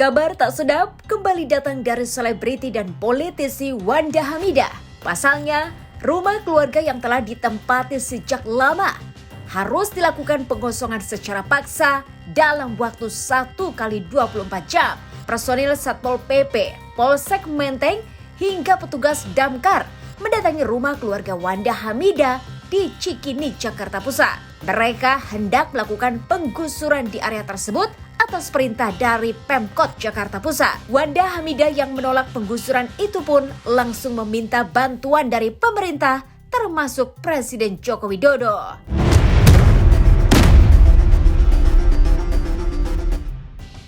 Kabar tak sedap kembali datang dari selebriti dan politisi Wanda Hamidah. Pasalnya, rumah keluarga yang telah ditempati sejak lama harus dilakukan pengosongan secara paksa dalam waktu 1 kali 24 jam. Personil Satpol PP, Polsek Menteng, hingga petugas damkar mendatangi rumah keluarga Wanda Hamidah di Cikini, Jakarta Pusat. Mereka hendak melakukan penggusuran di area tersebut atas perintah dari Pemkot Jakarta Pusat. Wanda Hamidah yang menolak penggusuran itu pun langsung meminta bantuan dari pemerintah, termasuk Presiden Joko Widodo.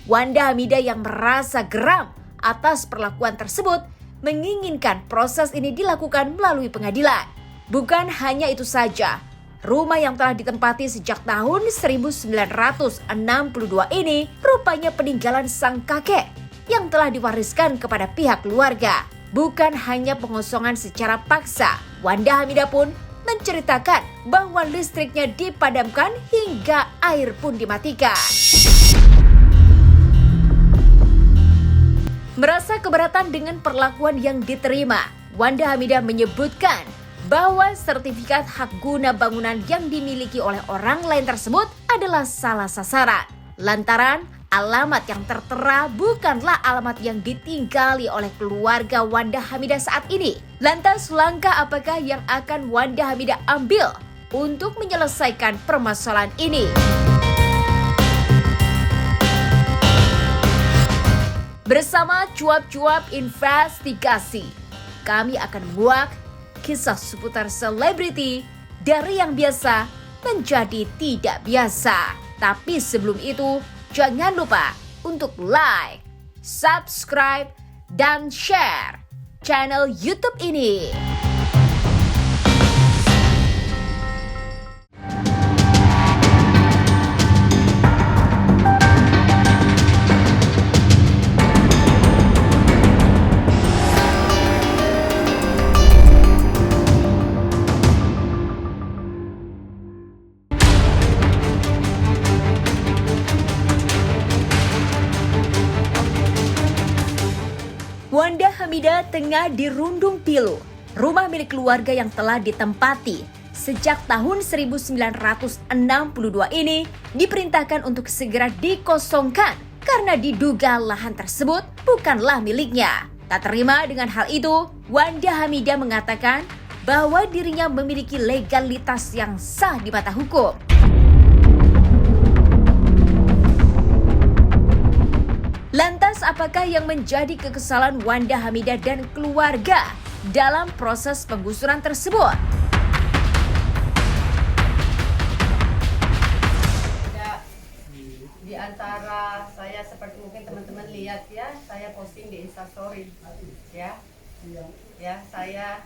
Wanda Hamidah yang merasa geram atas perlakuan tersebut menginginkan proses ini dilakukan melalui pengadilan. Bukan hanya itu saja, rumah yang telah ditempati sejak tahun 1962 ini rupanya peninggalan sang kakek yang telah diwariskan kepada pihak keluarga. Bukan hanya pengosongan secara paksa, Wanda Hamidah pun menceritakan bahwa listriknya dipadamkan hingga air pun dimatikan. Merasa keberatan dengan perlakuan yang diterima, Wanda Hamidah menyebutkan bahwa sertifikat hak guna bangunan yang dimiliki oleh orang lain tersebut adalah salah sasaran. Lantaran alamat yang tertera bukanlah alamat yang ditinggali oleh keluarga Wanda Hamidah saat ini. Lantas langkah apakah yang akan Wanda Hamidah ambil untuk menyelesaikan permasalahan ini? Bersama cuap-cuap investigasi, kami akan menguak kisah seputar selebriti dari yang biasa menjadi tidak biasa. Tapi sebelum itu, jangan lupa untuk like, subscribe, dan share channel YouTube ini. Wanda Hamidah tengah dirundung pilu. Rumah milik keluarga yang telah ditempati sejak tahun 1962 ini diperintahkan untuk segera dikosongkan karena diduga lahan tersebut bukanlah miliknya. Tak terima dengan hal itu, Wanda Hamidah mengatakan bahwa dirinya memiliki legalitas yang sah di mata hukum. Lantas apakah yang menjadi kekesalan Wanda Hamidah dan keluarga dalam proses penggusuran tersebut? Di antara saya seperti mungkin teman-teman lihat ya, saya posting di Instastory ya. Ya, saya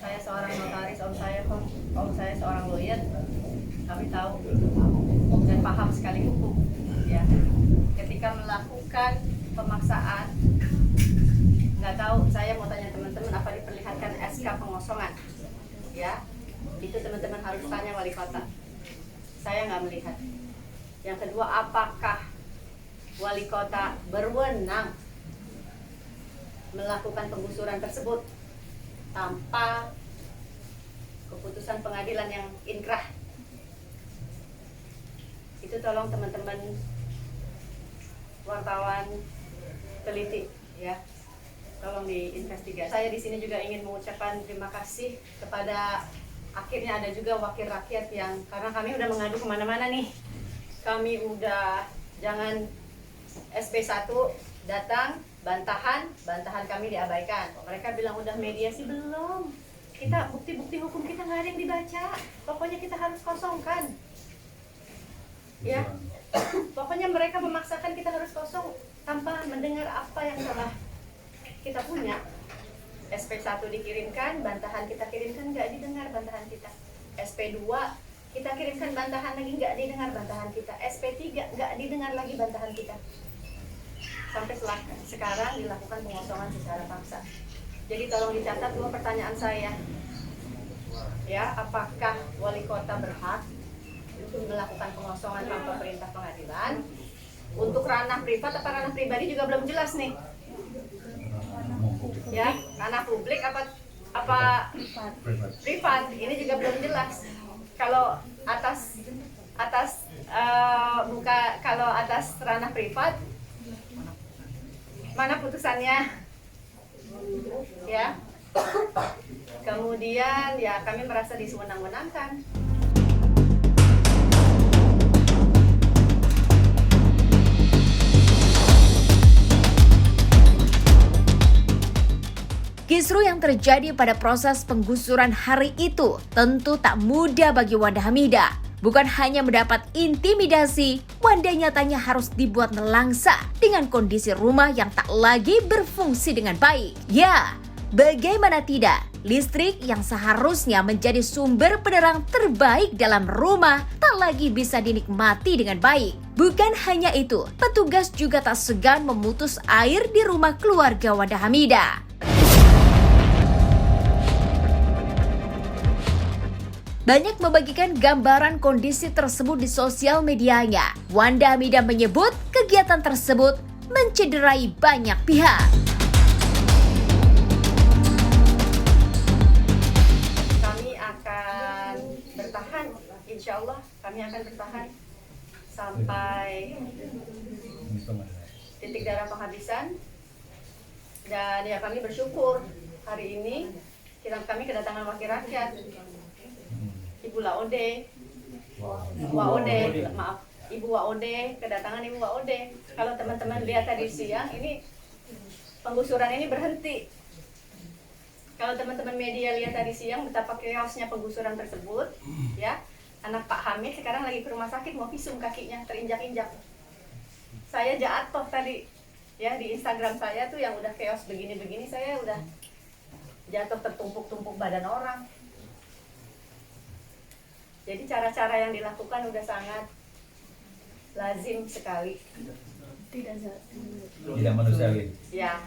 seorang notaris, om saya seorang lawyer. Kami tahu dan paham sekali hukum ya. Ketika melakukan pemaksaan, nggak tahu, saya mau tanya teman-teman apa diperlihatkan SK pengosongan ya, itu teman-teman harus tanya wali kota. Saya nggak melihat. Yang kedua, apakah wali kota berwenang melakukan penggusuran tersebut tanpa keputusan pengadilan yang inkrah? Itu tolong teman-teman wartawan teliti ya, tolong diinvestigasi. Saya di sini juga ingin mengucapkan terima kasih kepada, akhirnya ada juga wakil rakyat yang, karena kami udah mengadu kemana-mana nih, kami udah jangan SP1 datang bantahan kami diabaikan. Mereka bilang udah mediasi, belum, kita bukti-bukti hukum kita nggak ada yang dibaca, pokoknya kita harus kosongkan ya. Pokoknya mereka memaksakan kita harus kosong tanpa mendengar apa yang telah kita punya. SP1 dikirimkan, bantahan kita kirimkan, nggak didengar bantahan kita. SP2 kita kirimkan, bantahan lagi nggak didengar bantahan kita. SP3 nggak didengar lagi bantahan kita. Sampai sekarang dilakukan pengosongan secara paksa. Jadi tolong dicatat dua pertanyaan saya. Ya, apakah wali kota berhak melakukan pengosongan tanpa perintah pengadilan? Untuk ranah privat apa ranah pribadi juga belum jelas nih. Ya, ranah publik apa privat ini juga belum jelas. Kalau kalau atas ranah privat mana putusannya, ya. Kemudian ya kami merasa disewenang-wenangkan. Kisruh yang terjadi pada proses penggusuran hari itu tentu tak mudah bagi Wanda Hamidah. Bukan hanya mendapat intimidasi, Wanda nyatanya harus dibuat nelangsa dengan kondisi rumah yang tak lagi berfungsi dengan baik. Ya, bagaimana tidak, listrik yang seharusnya menjadi sumber penerang terbaik dalam rumah tak lagi bisa dinikmati dengan baik. Bukan hanya itu, petugas juga tak segan memutus air di rumah keluarga Wanda Hamidah. Banyak membagikan gambaran kondisi tersebut di sosial medianya. Wanda Hamidah menyebut kegiatan tersebut mencederai banyak pihak. Kami akan bertahan, insya Allah kami akan bertahan sampai titik darah penghabisan. Dan ya kami bersyukur hari ini kami kedatangan wakil rakyat. Ibu Laode, Ibu Waode, kedatangan Ibu Waode. Kalau teman-teman lihat tadi siang, ini penggusuran ini berhenti. Kalau teman-teman media lihat tadi siang betapa chaosnya penggusuran tersebut, ya. Anak Pak Hamid sekarang lagi ke rumah sakit mau visum kakinya terinjak-injak. Saya jatuh tadi, ya di Instagram saya tuh yang udah chaos begini-begini, saya udah jatuh tertumpuk-tumpuk badan orang. Jadi cara-cara yang dilakukan udah sangat lazim sekali. Tidak manusiawi. Ya,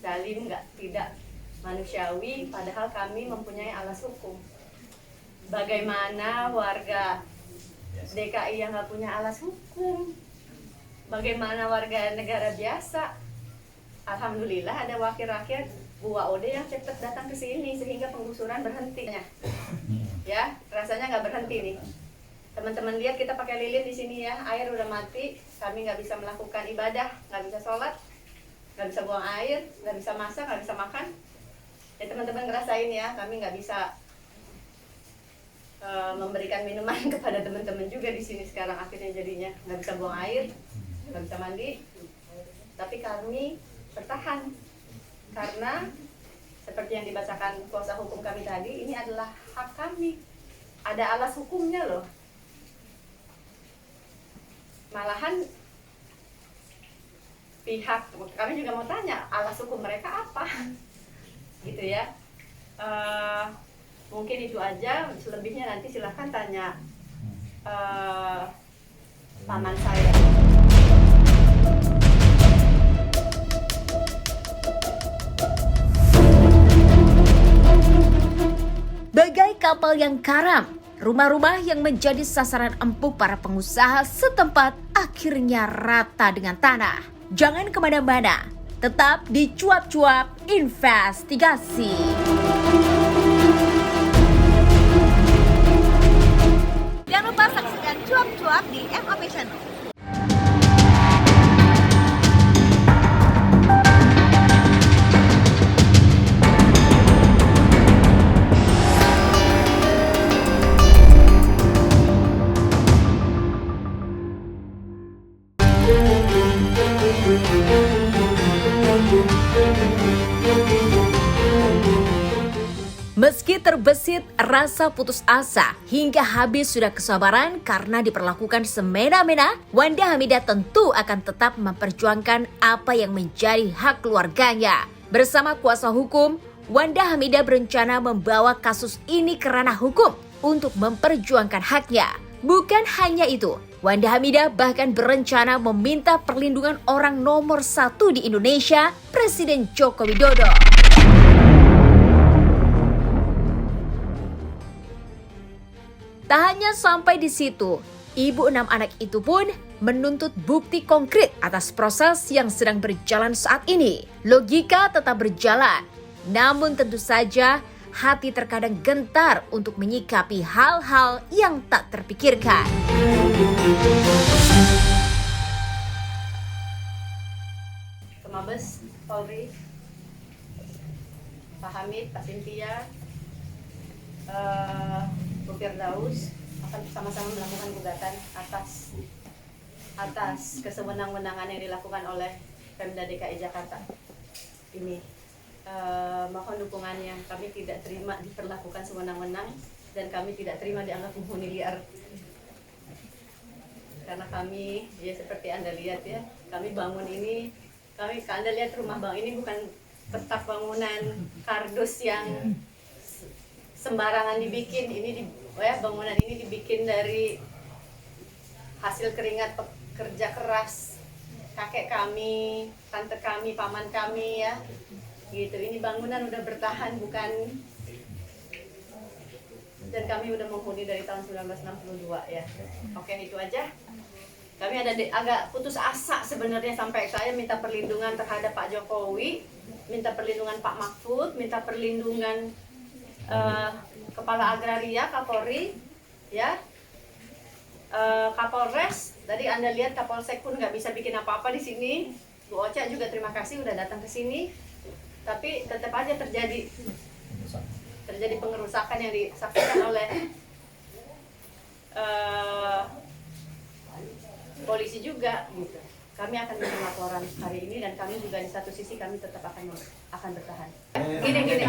zalim tidak manusiawi. Padahal kami mempunyai alas hukum. Bagaimana warga DKI yang nggak punya alas hukum? Bagaimana warga negara biasa? Alhamdulillah ada wakil rakyat Bu Waode yang cepat datang ke sini sehingga penggusuran berhenti. Ya, rasanya nggak berhenti nih. Teman-teman lihat kita pakai lilin di sini ya, air udah mati, kami nggak bisa melakukan ibadah, nggak bisa sholat, nggak bisa buang air, nggak bisa masak, nggak bisa makan. Ya teman-teman ngerasain ya, kami nggak bisa memberikan minuman kepada teman-teman juga di sini sekarang akhirnya jadinya nggak bisa buang air, nggak bisa mandi. Tapi kami bertahan karena seperti yang dibacakan kuasa hukum kami tadi, ini adalah hak kami. Ada alas hukumnya loh. Malahan pihak kami juga mau tanya, alas hukum mereka apa? Gitu ya. Mungkin itu aja, selebihnya nanti silahkan tanya paman saya. Bagai kapal yang karam, rumah-rumah yang menjadi sasaran empuk para pengusaha setempat akhirnya rata dengan tanah. Jangan kemana-mana, tetap di Cuap-Cuap Investigasi. Jangan lupa saksikan Cuap-Cuap di MAP Channel. Meski terbesit rasa putus asa hingga habis sudah kesabaran karena diperlakukan semena-mena, Wanda Hamidah tentu akan tetap memperjuangkan apa yang menjadi hak keluarganya. Bersama kuasa hukum, Wanda Hamidah berencana membawa kasus ini ke ranah hukum untuk memperjuangkan haknya. Bukan hanya itu, Wanda Hamidah bahkan berencana meminta perlindungan orang nomor 1 di Indonesia, Presiden Joko Widodo. Tak hanya sampai di situ, ibu 6 anak itu pun menuntut bukti konkret atas proses yang sedang berjalan saat ini. Logika tetap berjalan, namun tentu saja hati terkadang gentar untuk menyikapi hal-hal yang tak terpikirkan. Ke Mabes Polri, Pak Hamid, Pak Cynthia, Bu Firdaus akan sama-sama melakukan gugatan atas kesewenang-wenangan yang dilakukan oleh Pemda DKI Jakarta ini. Mohon dukungannya. Kami tidak terima diperlakukan sewenang-wenang dan kami tidak terima dianggap penghuni liar. Karena kami, ya seperti Anda lihat ya, kami bangun ini, Anda lihat rumah Bang ini bukan petak bangunan kardus yang sembarangan dibikin. Bangunan ini dibikin dari hasil keringat pekerja keras kakek kami, tante kami, paman kami ya. Gitu. Ini bangunan udah bertahan dan kami udah menghuni dari tahun 1962 ya. Oke, itu aja. Kami agak putus asa sebenarnya sampai saya minta perlindungan terhadap Pak Jokowi, minta perlindungan Pak Mahfud, minta perlindungan Kepala Agraria, Kapolri, ya, Kapolres. Tadi Anda lihat Kapolsek pun nggak bisa bikin apa-apa di sini. Bu Ocha juga terima kasih udah datang ke sini. Tapi tetap aja terjadi pengerusakan yang disaksikan oleh polisi juga gitu. Kami akan bikin laporan hari ini dan kami juga di satu sisi kami tetap akan bertahan. Gini,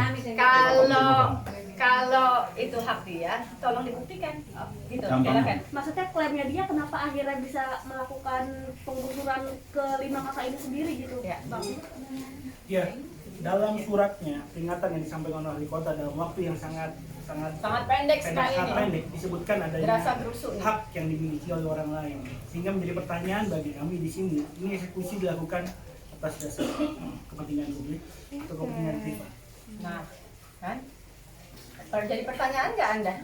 kalau itu hak dia, tolong dibuktikan. Gitu, silakan. Maksudnya klaimnya dia kenapa akhirnya bisa melakukan penggusuran ke 5 kakak ini sendiri gitu, Ya. Bang? Ya, dalam suratnya peringatan yang disampaikan oleh wali kota dalam waktu yang sangat pendek sekali sangat nih. pendek disebutkan adanya Gerasa gerusuk nih. hak yang dimiliki oleh orang lain, sehingga menjadi pertanyaan bagi kami di sini, ini eksekusi dilakukan atas dasar kepentingan publik atau kepentingan privat. Nah, kan? Kalau jadi pertanyaan nggak Anda?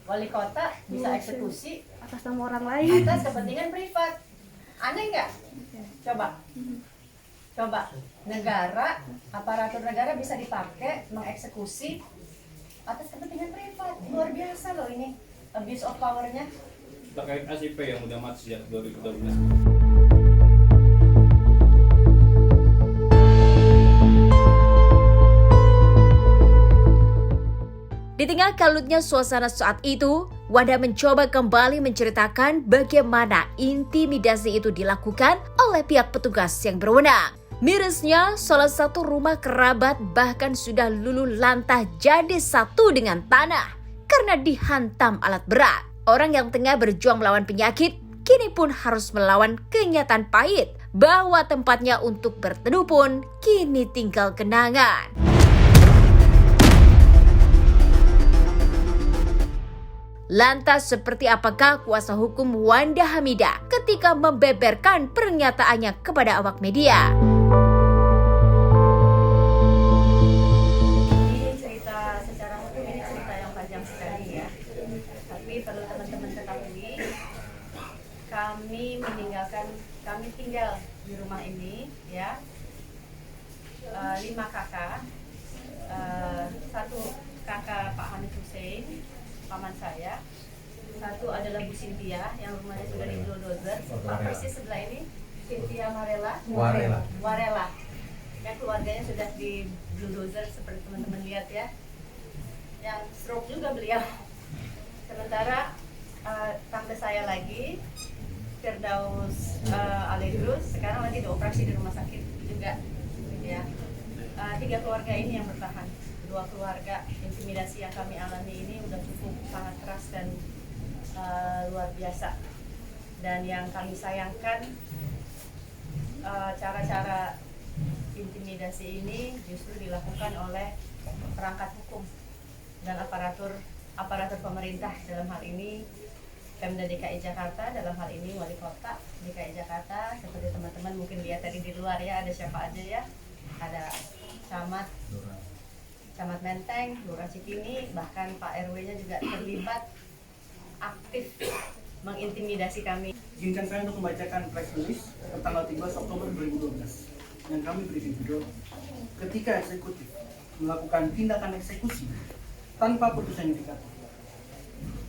Wali kota bisa eksekusi Atas nama orang lain. atas kepentingan privat. Aneh nggak? Coba. Negara, aparatur negara bisa dipakai mengeksekusi atas kepentingan privat. Luar biasa loh ini. Abuse of power-nya. Terkait ACP yang udah mati sejak 2012. Di tengah kalutnya suasana saat itu, Wanda mencoba kembali menceritakan bagaimana intimidasi itu dilakukan oleh pihak petugas yang berwenang. Mirisnya, salah satu rumah kerabat bahkan sudah luluh lantah jadi satu dengan tanah karena dihantam alat berat. Orang yang tengah berjuang melawan penyakit kini pun harus melawan kenyataan pahit bahwa tempatnya untuk berteduh pun kini tinggal kenangan. Lantas seperti apakah kuasa hukum Wanda Hamidah ketika membeberkan pernyataannya kepada awak media? Ini cerita secara hukum, ini cerita yang panjang sekali ya. Tapi perlu teman-teman ketahui, kami tinggal di rumah ini ya. 5 kakak, 1 kakak Pak Hamid Hussein, paman saya, 1 adalah Bu Cynthia yang rumahnya sudah di bulldozer, persis sebelah ini Cynthia Warela, yang keluarganya sudah di bulldozer seperti teman-teman lihat ya, yang stroke juga beliau. Sementara tante saya lagi, Firdaus Aledrus, sekarang lagi dioperasi di rumah sakit juga ya. 3 keluarga ini yang bertahan. 2 keluarga, intimidasi yang kami alami ini udah cukup sangat keras dan luar biasa. Dan yang kami sayangkan, cara-cara intimidasi ini justru dilakukan oleh perangkat hukum dan aparatur pemerintah, dalam hal ini Pemda DKI Jakarta, dalam hal ini Wali Kota DKI Jakarta. Seperti teman-teman mungkin lihat tadi di luar ya, ada siapa aja ya, ada Camat Menteng, Lurah Cikini, bahkan Pak RW-nya juga terlibat aktif mengintimidasi kami. Izinkan saya untuk membacakan press release tanggal 13 Oktober 2012 yang kami beri judul ketika eksekutif melakukan tindakan eksekusi tanpa putusan yudikatif.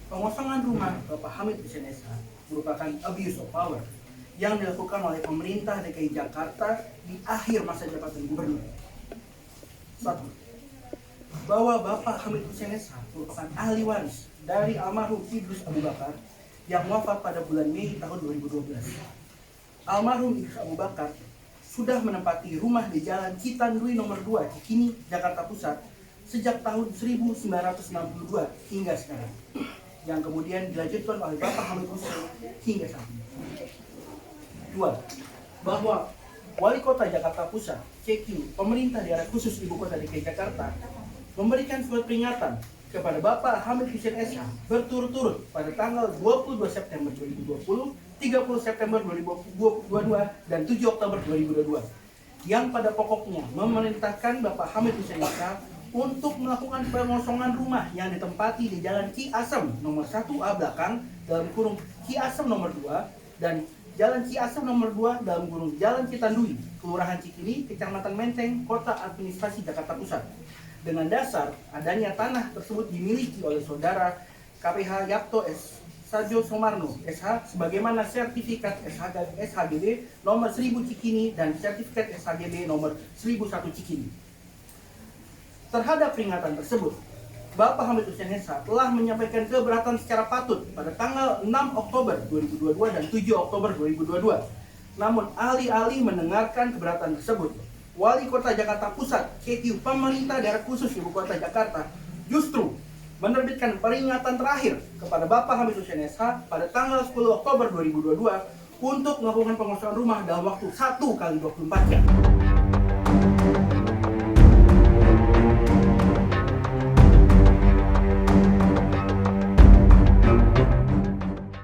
Pengosongan rumah Bapak Hamid Hussein SH merupakan abuse of power yang dilakukan oleh pemerintah DKI Jakarta di akhir masa jabatan gubernur. 1. Bahwa Bapak Hamid Hussein SH merupakan ahli waris dari almarhum Idrus Abu Bakar yang wafat pada bulan Mei tahun 2012. Almarhum Idrus Abu Bakar sudah menempati rumah di Jalan Citandui nomor 2 Cikini, Jakarta Pusat sejak tahun 1962 hingga sekarang, yang kemudian dilanjutkan oleh Bapak Hamid Hussein hingga saat ini. 2. Bahwa Wali Kota Jakarta Pusat, CQ, Pemerintah Daerah Khusus Ibu Kota DKI Jakarta, memberikan surat peringatan kepada Bapak Hamid Hussein SH berturut-turut pada tanggal 22 September 2020, 30 September 2022, dan 7 Oktober 2022, yang pada pokoknya memerintahkan Bapak Hamid Hussein SH untuk melakukan pengosongan rumah yang ditempati di Jalan Ki Asem nomor 1A belakang dalam kurung Ki Asem nomor 2 dan Jalan Ki Asem nomor 2 dalam kurung Jalan Citandui, Kelurahan Cikini, Kecamatan Menteng, Kota Administrasi Jakarta Pusat, dengan dasar adanya tanah tersebut dimiliki oleh saudara KPH Yapto S. Sajo Somarno SH sebagaimana sertifikat SHGB nomor 1000 Cikini dan sertifikat SHGB nomor 1001 Cikini. Terhadap peringatan tersebut, Bapak Hamid Hussein SH telah menyampaikan keberatan secara patut pada tanggal 6 Oktober 2022 dan 7 Oktober 2022. Namun alih-alih mendengarkan keberatan tersebut, Wali Kota Jakarta Pusat, CQ, Pemerintah Daerah Khusus Ibu Kota Jakarta, justru menerbitkan peringatan terakhir kepada Bapak Hamid Hussein SH pada tanggal 10 Oktober 2022 untuk melakukan pengosongan rumah dalam waktu 1 kali 24 jam.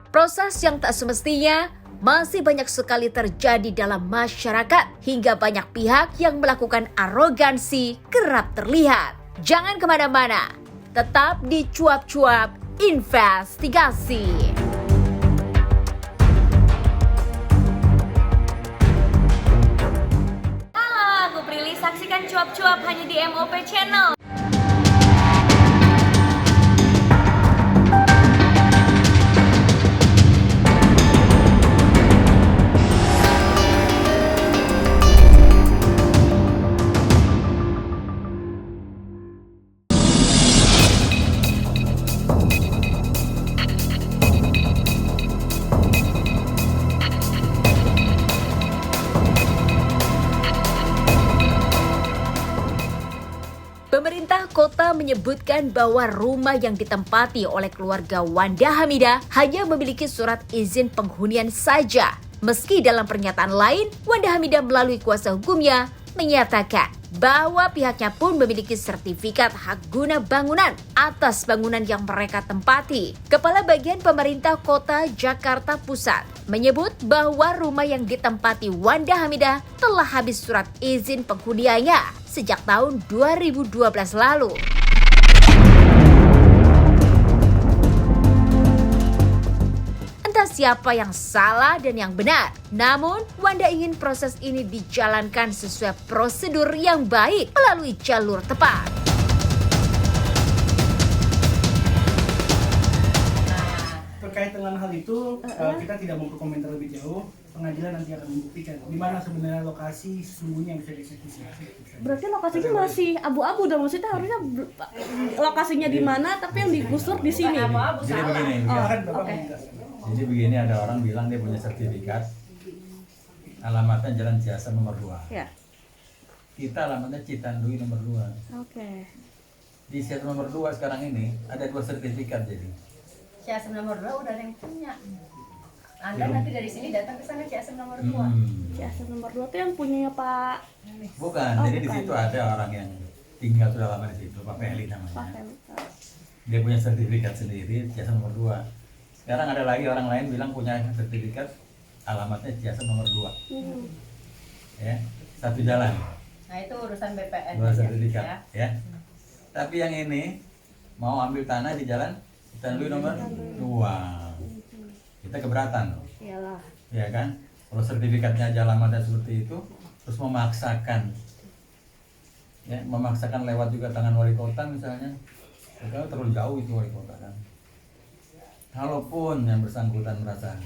Proses yang tak semestinya masih banyak sekali terjadi dalam masyarakat hingga banyak pihak yang melakukan arogansi kerap terlihat. Jangan kemana-mana, tetap di Cuap-Cuap Investigasi. Halo, aku Prilly. Saksikan Cuap-Cuap hanya di MOP Channel. Pemerintah kota menyebutkan bahwa rumah yang ditempati oleh keluarga Wanda Hamidah hanya memiliki surat izin penghunian saja. Meski dalam pernyataan lain, Wanda Hamidah melalui kuasa hukumnya menyatakan bahwa pihaknya pun memiliki sertifikat hak guna bangunan atas bangunan yang mereka tempati. Kepala Bagian Pemerintah Kota Jakarta Pusat menyebut bahwa rumah yang ditempati Wanda Hamidah telah habis surat izin penghuniannya sejak tahun 2012 lalu. Entah siapa yang salah dan yang benar, namun Wanda ingin proses ini dijalankan sesuai prosedur yang baik melalui jalur tepat. Terkait dengan hal itu, kita tidak mau berkomentar lebih jauh. Pengadilan nanti akan membuktikan di mana sebenarnya lokasi sesungguhnya yang bisa dieksekusi. Berarti lokasinya masih abu-abu dong, maksudnya harusnya lokasinya di mana tapi yang digusur di sini. Jadi begini, Kan Bapak oke. menjelaskan. jadi begini, ada orang bilang dia punya sertifikat, alamatnya Jalan Ciasem nomor 2. Ya. Kita alamatnya Citandui nomor 2. Oke. Di Ciasem nomor 2 sekarang ini ada 2 sertifikat jadi. Ciasem nomor 2 udah ada yang punya. Anda nanti dari sini datang ke sana Ciasem nomor 2. Ciasem nomor 2 tuh yang punyanya Pak Bukan, Oh, jadi di bukan. situ ada orang yang tinggal sudah lama di situ, Pak Feli namanya. Pak Fem. Dia punya sertifikat sendiri, Ciasem nomor 2. Sekarang ada lagi orang lain bilang punya sertifikat, alamatnya Ciasem nomor 2. Ya, satu jalan. Nah itu urusan BPN. Dua ya. sertifikat, ya. Tapi yang ini mau ambil tanah di Jalan Citandui nomor 2. kita keberatan loh. Iyalah. Ya kan? Kalau sertifikatnya aja alamatnya seperti itu, terus memaksakan, ya memaksakan lewat juga tangan wali kota misalnya, ya, terlalu jauh itu wali kota kan. Kalaupun yang bersangkutan merasa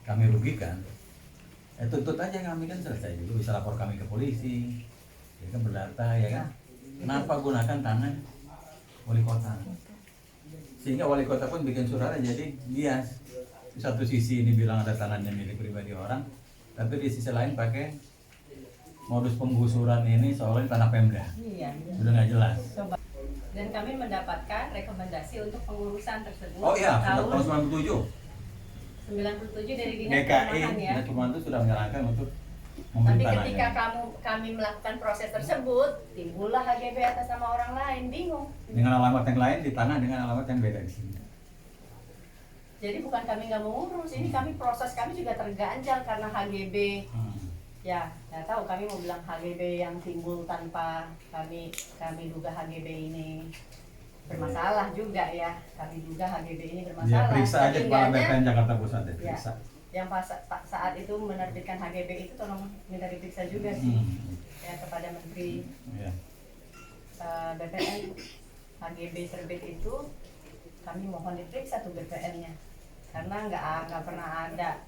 kami rugikan, ya tuntut aja kami kan selesai dulu, bisa lapor kami ke polisi, ya kan berdata ya kan. Kenapa gunakan tangan wali kota? Sehingga wali kota pun bikin surat jadi bias. Di satu sisi ini bilang ada tanahnya milik pribadi orang, tapi di sisi lain pakai modus penggusuran ini seolah tanah Pemda. Iya. Udah nggak jelas. Dan kami mendapatkan rekomendasi untuk pengurusan tersebut Oh iya, sudah tahun tahun 97 dari97. Dinas DKI, Perumahan ya. Dinas Perumahan itu sudah menyerahkan untuk Tapi membeli ketika tanahnya. kami melakukan proses tersebut, timbullah HGB atas nama orang lain, bingung. Dengan alamat yang lain di tanah dengan alamat yang beda di sini. Jadi bukan kami nggak mengurus, ini proses kami juga terganjal karena HGB. Ya, nggak tahu kami mau bilang HGB yang timbul tanpa kami duga HGB ini bermasalah juga ya. Kami duga HGB ini Dia bermasalah. periksa aja Kepala Sehingganya- BPN Jakarta Pusat deh, Ya, periksa. yang saat itu menerbitkan HGB itu tolong minta diperiksa juga sih ya kepada Menteri Iya. BPN. HGB terbit itu kami mohon diperiksa tuh BPN-nya karena nggak pernah ada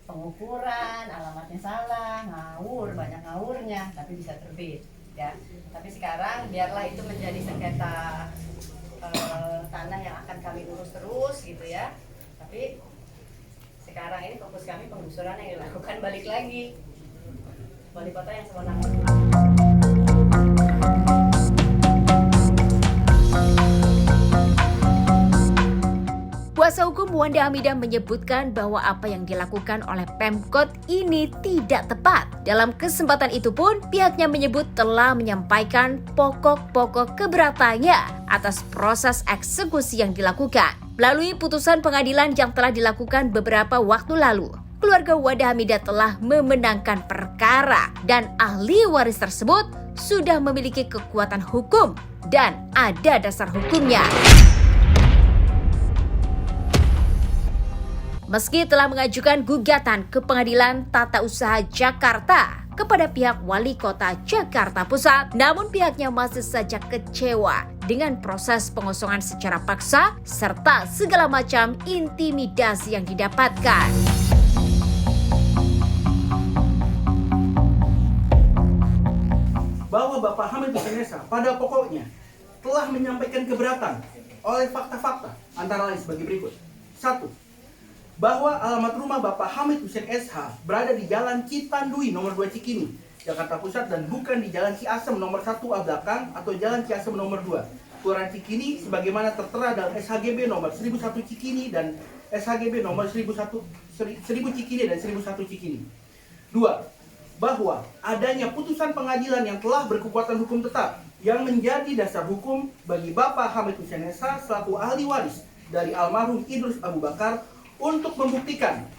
pengukuran, alamatnya salah, ngawur, banyak ngawurnya, tapi bisa terbit ya. Tapi sekarang biarlah itu menjadi sengketa tanah yang akan kami urus terus gitu ya. Tapi sekarang ini fokus kami penggusuran yang dilakukan balik lagi wali kota yang sewenang-wenang. Kuasa hukum Wanda Hamidah menyebutkan bahwa apa yang dilakukan oleh Pemkot ini tidak tepat. Dalam kesempatan itu pun, pihaknya menyebut telah menyampaikan pokok-pokok keberatannya atas proses eksekusi yang dilakukan. Melalui putusan pengadilan yang telah dilakukan beberapa waktu lalu, keluarga Wanda Hamidah telah memenangkan perkara dan ahli waris tersebut sudah memiliki kekuatan hukum dan ada dasar hukumnya. Meski telah mengajukan gugatan ke Pengadilan Tata Usaha Jakarta kepada pihak Wali Kota Jakarta Pusat, namun pihaknya masih saja kecewa dengan proses pengosongan secara paksa serta segala macam intimidasi yang didapatkan. Bahwa Bapak Hamid Hussein Esa pada pokoknya telah menyampaikan keberatan oleh fakta-fakta antara lain sebagai berikut. 1. Bahwa alamat rumah Bapak Hamid Hussein SH berada di Jalan Citandui nomor 2 Cikini, Jakarta Pusat dan bukan di Jalan Ciasem nomor 1 A belakang atau Jalan Ciasem nomor 2, Kelurahan Cikini sebagaimana tertera dalam SHGB nomor 1001 Cikini dan SHGB nomor 1000 Cikini dan 1001 Cikini. 2. Bahwa adanya putusan pengadilan yang telah berkekuatan hukum tetap yang menjadi dasar hukum bagi Bapak Hamid Hussein SH selaku ahli waris dari almarhum Idrus Abu Bakar untuk membuktikan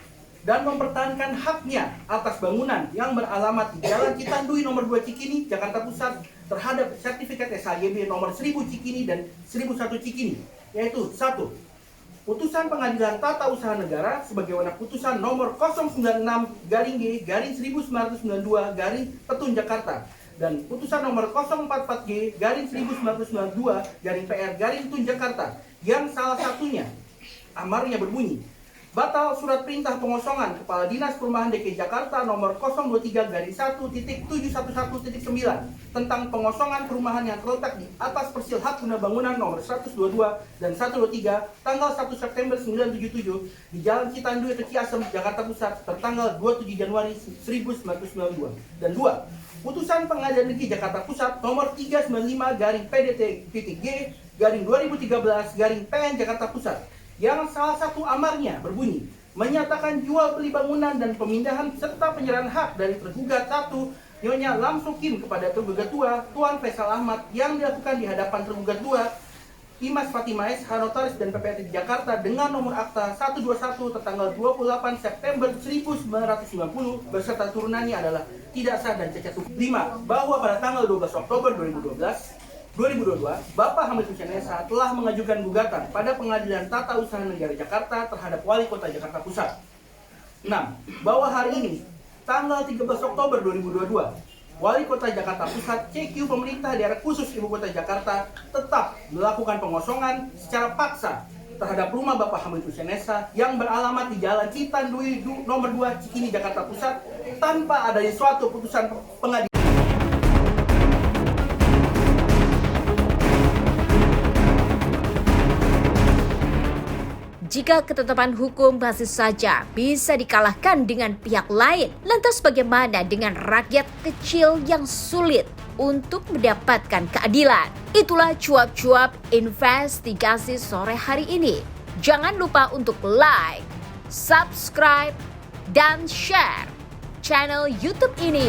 dan mempertahankan haknya atas bangunan yang beralamat di Jalan Citandui nomor 2 Cikini, Jakarta Pusat terhadap sertifikat SHGB nomor 1000 Cikini dan 1001 Cikini, yaitu 1. Putusan Pengadilan Tata Usaha Negara sebagaimana putusan nomor 096/G/1992 Petun dan putusan nomor 044G/1992 Petun yang salah satunya amarnya berbunyi batal surat perintah pengosongan Kepala Dinas Perumahan DKI Jakarta nomor 023-1.711.9 tentang pengosongan perumahan yang terletak di atas persil hak guna bangunan nomor 122 dan 123 tanggal 1 September 1977 di Jalan Citandui atau Ciasem, Jakarta Pusat tertanggal 27 Januari 1992. Dan 2. Putusan Pengadilan Negeri Jakarta Pusat nomor 395-PDT-G/2013-PN Jakarta Pusat yang salah satu amarnya berbunyi menyatakan jual beli bangunan dan pemindahan serta penyerahan hak dari tergugat 1 Nyonya Lam Sokim kepada tergugat 2 Tuan Faisal Ahmad yang dilakukan di hadapan tergugat 2 Imas Fatimah SH Notaris dan PPT di Jakarta dengan nomor akta 121 tertanggal 28 September 1990 beserta turunannya adalah tidak sah dan cacat hukum. 5. Bahwa pada tanggal 12 Oktober 2012 2022, Bapak Hamid Hussein Esa telah mengajukan gugatan pada Pengadilan Tata Usaha Negara Jakarta terhadap Wali Kota Jakarta Pusat. 6. Bahwa hari ini, tanggal 13 Oktober 2022, Wali Kota Jakarta Pusat CQ Pemerintah Daerah Khusus Ibu Kota Jakarta tetap melakukan pengosongan secara paksa terhadap rumah Bapak Hamid Hussein Esa yang beralamat di Jalan Citan Dwi nomor 2 Cikini Jakarta Pusat tanpa adanya suatu putusan pengadilan. Jika ketetapan hukum masih saja bisa dikalahkan dengan pihak lain, lantas bagaimana dengan rakyat kecil yang sulit untuk mendapatkan keadilan? Itulah cuap-cuap investigasi sore hari ini. Jangan lupa untuk like, subscribe, dan share channel YouTube ini.